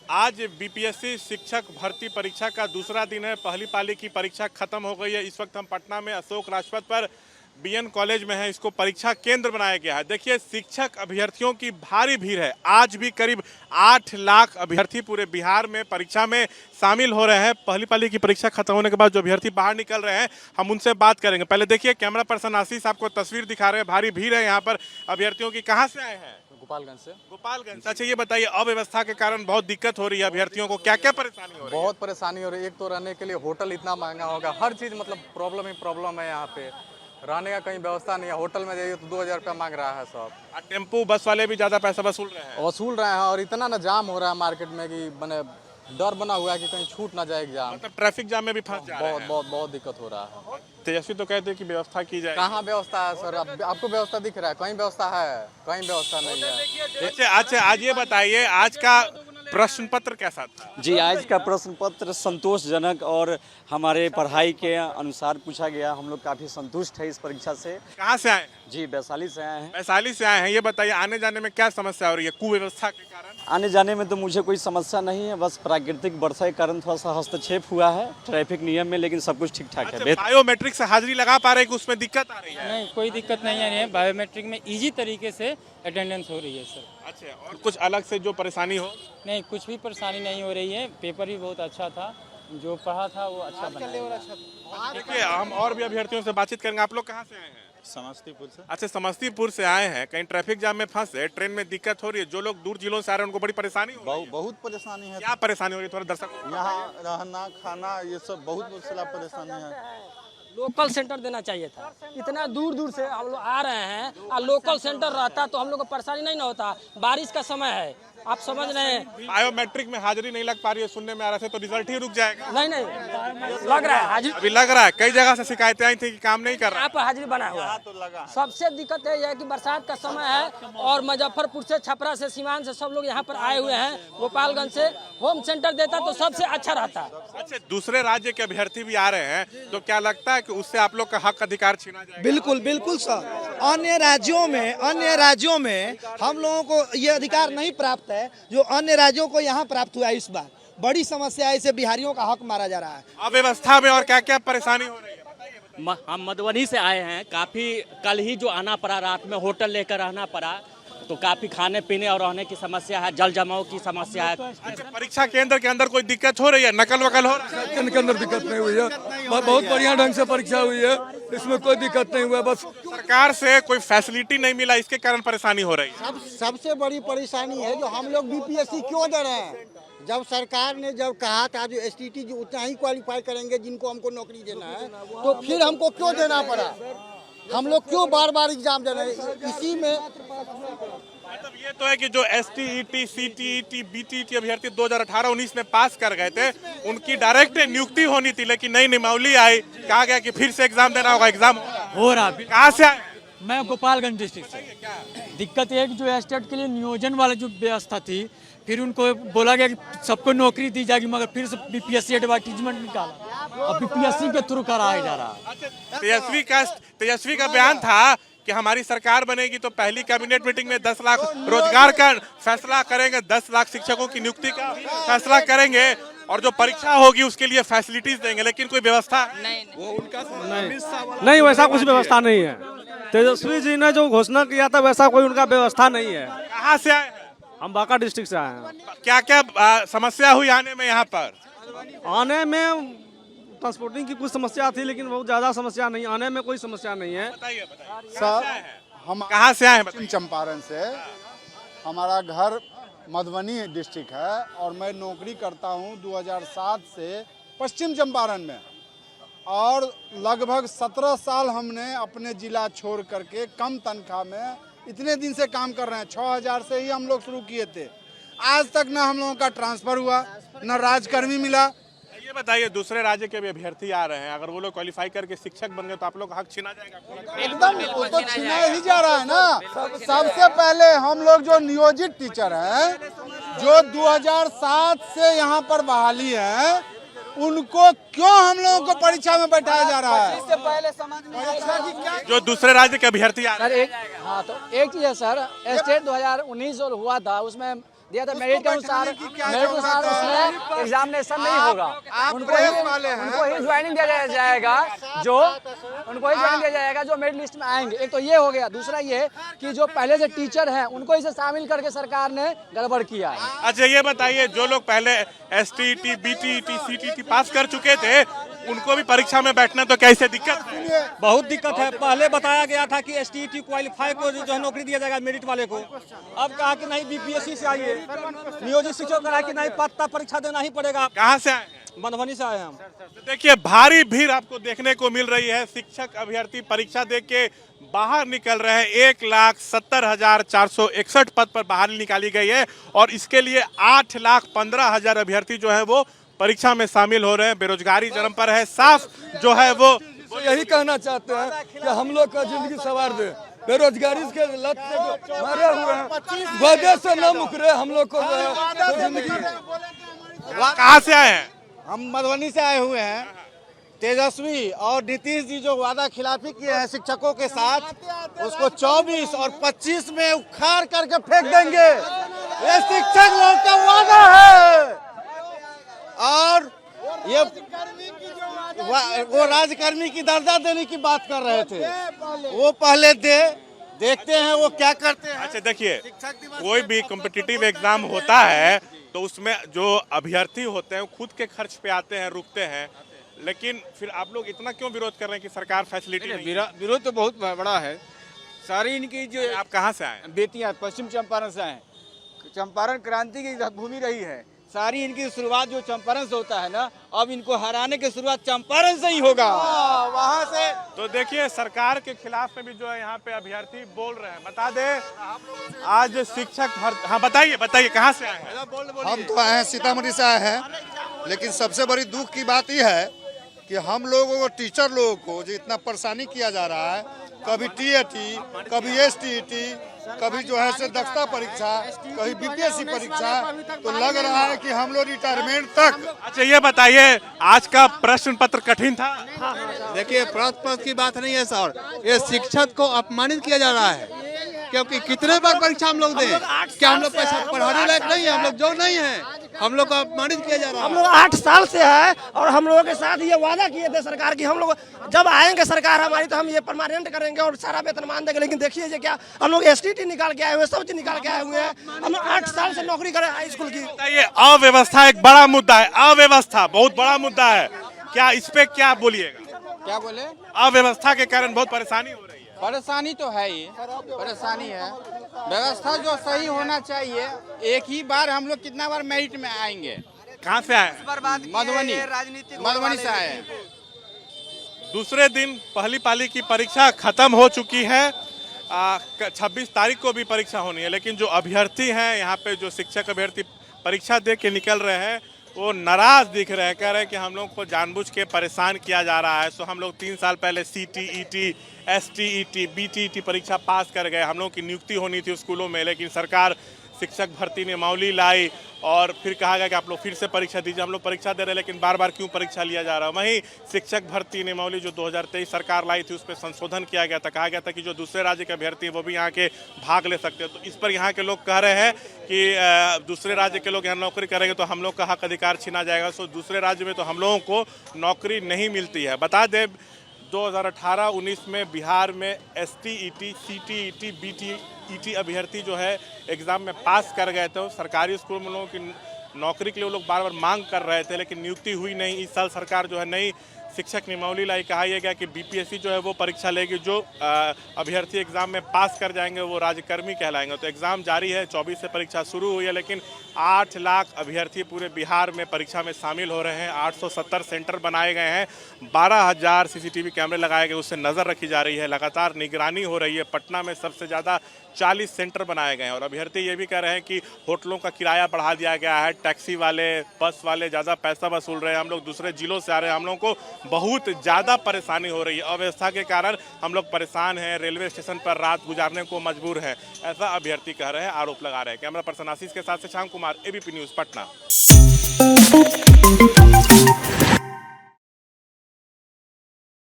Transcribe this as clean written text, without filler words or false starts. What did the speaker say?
आज बीपीएससी शिक्षक भर्ती परीक्षा का दूसरा दिन है। पहली पाली की परीक्षा खत्म हो गई है। इस वक्त हम पटना में अशोक राजपथ पर बीएन कॉलेज में है। इसको परीक्षा केंद्र बनाया गया है। देखिए, शिक्षक अभ्यर्थियों की भारी भीड़ है। आज भी करीब 8 लाख अभ्यर्थी पूरे बिहार में परीक्षा में शामिल हो रहे हैं। पहली पाली की परीक्षा खत्म होने के बाद जो अभ्यर्थी बाहर निकल रहे हैं, हम उनसे बात करेंगे। पहले देखिए, कैमरा पर्सन आशीष आपको तस्वीर दिखा रहे हैं। भारी भीड़ है यहाँ पर अभ्यर्थियों की। कहाँ से आए हैं? गोपालगंज से। गोपालगंज। अच्छा, ये बताइए, अव्यवस्था के कारण बहुत दिक्कत हो रही है अभ्यर्थियों को, क्या क्या परेशानी हो रही है? बहुत परेशानी हो रही है। एक तो रहने के लिए होटल इतना महंगा होगा, हर चीज़ मतलब प्रॉब्लम ही प्रॉब्लम है। यहाँ पे रहने का कहीं व्यवस्था नहीं है। होटल में जाइए तो 2000 रुपया मांग रहा है सब। टेम्पू बस वाले भी ज्यादा पैसा वसूल रहे हैं और इतना ना जाम हो रहा है मार्केट में कि मैंने डर बना हुआ है कि कहीं छूट ना जाए एग्जाम। मतलब ट्रैफिक जाम में भी फंस जा रहे हैं। बहुत दिक्कत हो रहा है। तेजस्वी तो कहते हैं कि व्यवस्था की जाए। कहाँ व्यवस्था है सर? आपको व्यवस्था दिख रहा है? कहीं व्यवस्था है? कहीं व्यवस्था नहीं है। अच्छा, आज ये बताइए, आज का प्रश्न पत्र कैसा था? जी, आज का प्रश्न पत्र संतोषजनक और हमारे पढ़ाई के अनुसार पूछा गया। हम लोग काफ़ी संतुष्ट है इस परीक्षा से। कहाँ से आए हैं? जी, वैशाली से आए हैं। वैशाली से आए हैं। ये बताइए, आने जाने में क्या समस्या हो रही है कुव्यवस्था के कारण? आने जाने में तो मुझे कोई समस्या नहीं है, बस प्राकृतिक वर्षा के कारण थोड़ा सा हस्तक्षेप हुआ है ट्रैफिक नियम में, लेकिन सब कुछ ठीक ठाक है। बायोमेट्रिक से हाजिरी लगा पा रहे हैं कि उसमें दिक्कत आ रही है? नहीं, कोई दिक्कत नहीं है। बायोमेट्रिक में इजी तरीके से अटेंडेंस हो रही है सर। अच्छा, और कुछ अलग से जो परेशानी हो? नहीं, कुछ भी परेशानी नहीं हो रही है। पेपर भी बहुत अच्छा था, जो पढ़ा था वो अच्छा बना। देखिए, हम और भी अभ्यर्थियों से बातचीत करेंगे। आप लोग कहाँ से आए हैं? समस्तीपुर से। अच्छा, समस्तीपुर से आए हैं। कहीं ट्रैफिक जाम में फंसे, ट्रेन में दिक्कत हो रही है? जो लोग दूर जिलों से आ रहे हैं उनको बड़ी परेशानी हो रही है। बहुत परेशानी है। क्या परेशानी हो रही है? थोड़ा दर्शक यहाँ रहना खाना ये सब बहुत सारा परेशानी है। लोकल सेंटर देना चाहिए था। इतना दूर दूर से हम लोग आ रहे हैं और लोकल सेंटर रहता तो हम लोग को परेशानी नहीं ना होता। बारिश का समय है, आप समझ रहे हैं। बायोमेट्रिक में हाजिरी नहीं लग पा रही है, सुनने में आ रहा है, तो रिजल्ट ही रुक जाएगा। नहीं लग रहा है हाजिरी। अभी लग रहा है। कई जगह से शिकायतें आई थी कि काम नहीं कर रहा। यहाँ पर हाजिरी बना हुआ है। तो लगा सबसे दिक्कत है कि बरसात का समय है और मुजफ्फरपुर से, छपरा से, सीवान से सब लोग यहाँ पर आए हुए हैं। गोपालगंज से होम सेंटर देता तो सबसे अच्छा रहता। अच्छा, दूसरे राज्य के अभ्यर्थी भी आ रहे हैं, तो क्या लगता है कि उससे आप लोग का हक अधिकार छीना जाएगा? बिल्कुल बिल्कुल सर। अन्य राज्यों में हम लोगों को ये अधिकार नहीं प्राप्त है जो अन्य राज्यों को यहाँ प्राप्त हुआ है। इस बार बड़ी समस्या है, इसे बिहारियों का हक मारा जा रहा है। अव्यवस्था में और क्या क्या परेशानी हो रही है? हम मधुबनी से आए हैं। काफ़ी कल ही जो आना पड़ा, रात में होटल लेकर रहना पड़ा, तो काफ़ी खाने पीने और रहने की समस्या है, जल जमाव की समस्या है। अच्छा, परीक्षा केंद्र के अंदर कोई दिक्कत हो रही है? नकल वकल हो रहा है? के अंदर दिक्कत नहीं हुई है। बहुत बढ़िया ढंग से परीक्षा हुई है, इसमें कोई दिक्कत नहीं हुआ। बस सरकार से कोई फैसिलिटी नहीं मिला, इसके कारण परेशानी हो रही है। सबसे बड़ी परेशानी है जो हम लोग बीपीएससी क्यों दे रहे हैं। जब सरकार ने कहा था जो एसटीटी जो उतना ही क्वालिफाई करेंगे जिनको हमको नौकरी देना है, तो फिर हमको क्यों देना पड़ा? हम लोग क्यों बार बार एग्जाम दे रहे हैं? इसी में मतलब ये तो है कि जो एसटीईटी, सीटीईटी, बीटीईटी अभ्यर्थी 2018-19 में पास कर गए थे, उनकी डायरेक्ट नियुक्ति होनी थी, लेकिन नई नियमावली आई, कहा गया कि फिर से एग्जाम देना होगा। एग्जाम हो रहा। कहाँ से आए? मैं गोपालगंज डिस्ट्रिक्ट से। दिक्कत ये है कि जो स्टेट के लिए नियोजन वाला जो व्यवस्था थी, फिर उनको बोला गया कि सबको नौकरी दी जाएगी, मगर फिर से बीपीएससी एडवर्टीजमेंट निकाला और बीपीएससी के थ्रू कराया जा रहा है। तेजस्वी का बयान था कि हमारी सरकार बनेगी तो पहली कैबिनेट मीटिंग में 10 लाख रोजगार का फैसला करेंगे, 10 लाख शिक्षकों की नियुक्ति का फैसला करेंगे और जो परीक्षा होगी उसके लिए फैसिलिटीज देंगे, लेकिन कोई व्यवस्था नहीं, वैसा कुछ व्यवस्था नहीं है। तेजस्वी जी ने जो घोषणा किया था वैसा कोई उनका व्यवस्था नहीं है। कहाँ से आए? हम बांका डिस्ट्रिक्ट से आए हैं। क्या क्या समस्या हुई आने में? यहाँ पर आने में ट्रांसपोर्टिंग की कुछ समस्या थी, लेकिन बहुत ज्यादा समस्या नहीं। आने में कोई समस्या नहीं है। बताइए। सर, हम कहाँ से आए हैं? पश्चिम चंपारण से। हमारा घर मधुबनी डिस्ट्रिक्ट है और मैं नौकरी करता हूँ 2007 से पश्चिम चंपारण में, और लगभग 17 साल हमने अपने जिला छोड़ करके कम तनख्वाह में इतने दिन से काम कर रहे हैं। 6000 से ही हम लोग शुरू किए थे। आज तक ना हम लोगों का ट्रांसफर हुआ, ना राजकर्मी मिला। ये बताइए, दूसरे राज्य के भी अभ्यर्थी आ रहे हैं, अगर वो लोग क्वालिफाई करके शिक्षक बन गए तो आप लोग हक छीना जाएगा? एकदम, वो तो छीना ही जा रहा है ना। सबसे पहले हम लोग जो नियोजित टीचर हैं, जो 2007 से यहाँ पर बहाली है, उनको क्यों हम लोगों को परीक्षा में बैठाया जा रहा है? इससे पहले समझ में परीक्षा की क्या? जो दूसरे राज्य के अभ्यर्थी आ रहे हैं। सर, एक चीज़ है सर, स्टेट 2019 जो हुआ था उसमें दिया था मेरिट के अनुसार उसमें एग्जामिनेशन नहीं होगा, उनको ही ज्वाइनिंग दिया जाएगा जो मेरिट लिस्ट में आएंगे। एक तो ये हो गया, दूसरा ये कि जो पहले से टीचर हैं उनको इसे शामिल करके सरकार ने गड़बड़ किया है। अच्छा ये बताइए, जो लोग पहले STET, BTET, CTET पास कर चुके थे उनको भी परीक्षा में बैठना तो कैसे दिक्कत है? बहुत दिक्कत है। पहले बताया गया था कि STET क्वालिफाई को जो है नौकरी दिया जाएगा मेरिट वाले को, अब कहा कि नहीं BPSC से आइए, नियोजित शिक्षक कहा कि नहीं पात्रता परीक्षा देना ही पड़ेगा। कहाँ से आए हैं? मधुबनी से आए हैं हम। देखिए भारी भीड़ आपको देखने को मिल रही है। शिक्षक अभ्यर्थी परीक्षा दे के बाहर निकल रहे हैं। 1,70,461 पद पर बहाली निकाली गई है और इसके लिए 8,15,000 अभ्यर्थी जो है वो परीक्षा में शामिल हो रहे हैं। बेरोजगारी चरम पर है। साफ जो है वो यही कहना चाहते हैं कि हम लोग का जिंदगी सवार दे, बेरोजगारी के लत से मरे हुए हैं, वजह से न मुकरे हम लोग को जिंदगी। कहाँ से आए हैं? हम मधुबनी से आए हुए हैं। तेजस्वी और नीतीश जी जो वादा खिलाफी किए हैं शिक्षकों के साथ, उसको 24 और 25 में उखाड़ करके फेंक देंगे। ये शिक्षक लोग का वादा है। और ये वो राजकर्मी की दर्जा देने की बात कर रहे थे, वो पहले देखते हैं वो क्या करते हैं। अच्छा देखिए, कोई भी कॉम्पिटिटिव एग्जाम होता है तो उसमें जो अभ्यर्थी होते हैं वो खुद के खर्च पे आते हैं, रुकते हैं, लेकिन फिर आप लोग इतना क्यों विरोध कर रहे हैं कि सरकार फैसिलिटी नहीं? विरोध तो बहुत बड़ा है। सारी इनकी जो आप कहाँ से आए? बेटियां पश्चिम चंपारण से आए। चंपारण क्रांति की भूमि रही है। सारी इनकी शुरुआत जो चंपारण से होता है ना, अब इनको हराने की शुरुआत चंपारण से ही होगा। वहाँ से तो देखिए सरकार के खिलाफ में भी जो है यहाँ पे अभ्यर्थी बोल रहे हैं। बता दे आज शिक्षक हाँ बताइए कहाँ से आए हैं? हम तो आए हैं सीतामढ़ी से आए हैं, लेकिन सबसे बड़ी दुख की बात यह है कि हम लोगों को, टीचर लोगों को जो इतना परेशानी किया जा रहा है, कभी TET, कभी STET, कभी जो है से दक्षता परीक्षा, कभी BPSC परीक्षा, तो लग रहा है कि हम लोग रिटायरमेंट तक। अच्छा ये बताइए, आज का प्रश्न पत्र कठिन था? देखिए प्रश्न पत्र की बात नहीं है सर, ये शिक्षक को अपमानित किया जा रहा है। क्योंकि कितने बार परीक्षा हम लोग दें, क्या हम लोग पैसा पढ़ाने लायक नहीं है? हम लोग जो नहीं है, हम लोग को अपमानित किया जा रहा है। हम लोग 8 साल से है और हम लोगों के साथ ये वादा किए थे सरकार की, हम लोग जब आएंगे सरकार हमारी तो हम ये परमानेंट करेंगे और सारा वेतनमान देंगे। लेकिन देखिए क्या हम लोग STET निकाल के आए हुए, सब चीज निकाल के आए हुए हैं। हम लोग 8 साल से नौकरी कर रहे हैं हाई स्कूल की। ये अव्यवस्था एक बड़ा मुद्दा है, अव्यवस्था बहुत बड़ा मुद्दा है। क्या इस पे क्या बोलिएगा? क्या बोले? अव्यवस्था के कारण बहुत परेशानी हो रही है। परेशानी तो है ही, परेशानी है। व्यवस्था जो सही होना चाहिए। एक ही बार हम लोग कितना बार मेरिट में आएंगे? कहाँ से आए? मधुबनी से आए। दूसरे दिन पहली पाली की परीक्षा खत्म हो चुकी है। 26 तारीख को भी परीक्षा होनी है, लेकिन जो अभ्यर्थी हैं यहाँ पे, जो शिक्षक अभ्यर्थी परीक्षा दे के निकल रहे हैं, वो नाराज दिख रहे हैं। कह रहे हैं कि हम लोग को जानबूझ के परेशान किया जा रहा है। सो हम लोग 3 साल पहले CTET, STET, BTET परीक्षा पास कर गए। हम लोग की नियुक्ति होनी थी स्कूलों में, लेकिन सरकार शिक्षक भर्ती नियमावली लाई और फिर कहा गया कि आप लोग फिर से परीक्षा दीजिए। हम लोग परीक्षा दे रहे हैं, लेकिन बार बार क्यों परीक्षा लिया जा रहा है? वहीं शिक्षक भर्ती नियमावली जो 2023 सरकार लाई थी, उस पर संशोधन किया गया था। कहा गया था कि जो दूसरे राज्य के अभ्यर्थी हैं वो भी यहाँ के भाग ले सकते हैं। तो इस पर यहाँ के लोग कह रहे हैं कि दूसरे राज्य के लोग यहाँ नौकरी करेंगे तो हम लोग का हक अधिकार छीना जाएगा। सो दूसरे राज्य में तो हम लोगों को नौकरी नहीं मिलती है। बता दें 2018-19 में बिहार में STET, CTET, BTET अभ्यर्थी जो है एग्ज़ाम में पास कर गए थे। सरकारी स्कूल में लोगों की नौकरी के लिए वो लोग बार बार मांग कर रहे थे, लेकिन नियुक्ति हुई नहीं। इस साल सरकार जो है नई शिक्षक नियमावली लाई। कहा यह गया कि BPSC जो है वो परीक्षा लेगी, जो अभ्यर्थी एग्ज़ाम में पास कर जाएंगे वो राजकर्मी कहलाएंगे। तो एग्ज़ाम जारी है, 24 से परीक्षा शुरू हुई है, लेकिन 8 लाख अभ्यर्थी पूरे बिहार में परीक्षा में शामिल हो रहे हैं। 870 सेंटर बनाए गए हैं, 12,000 CCTV कैमरे लगाए गए, उससे नज़र रखी जा रही है, लगातार निगरानी हो रही है। पटना में सबसे ज़्यादा 40 सेंटर बनाए गए हैं और अभ्यर्थी ये भी कह रहे हैं कि होटलों का किराया बढ़ा दिया गया है, टैक्सी वाले, बस वाले ज़्यादा पैसा वसूल रहे हैं, हम लोग दूसरे जिलों से आ रहे हैं, हम लोगों को बहुत ज़्यादा परेशानी हो रही है। अव्यवस्था के कारण हम लोग परेशान हैं, रेलवे स्टेशन पर रात गुजारने को मजबूर हैं, ऐसा अभ्यर्थी कह रहे हैं, आरोप लगा रहे हैं। कैमरा पर्सन आशीष के साथ से शाम कुमार, ABP न्यूज़ पटना।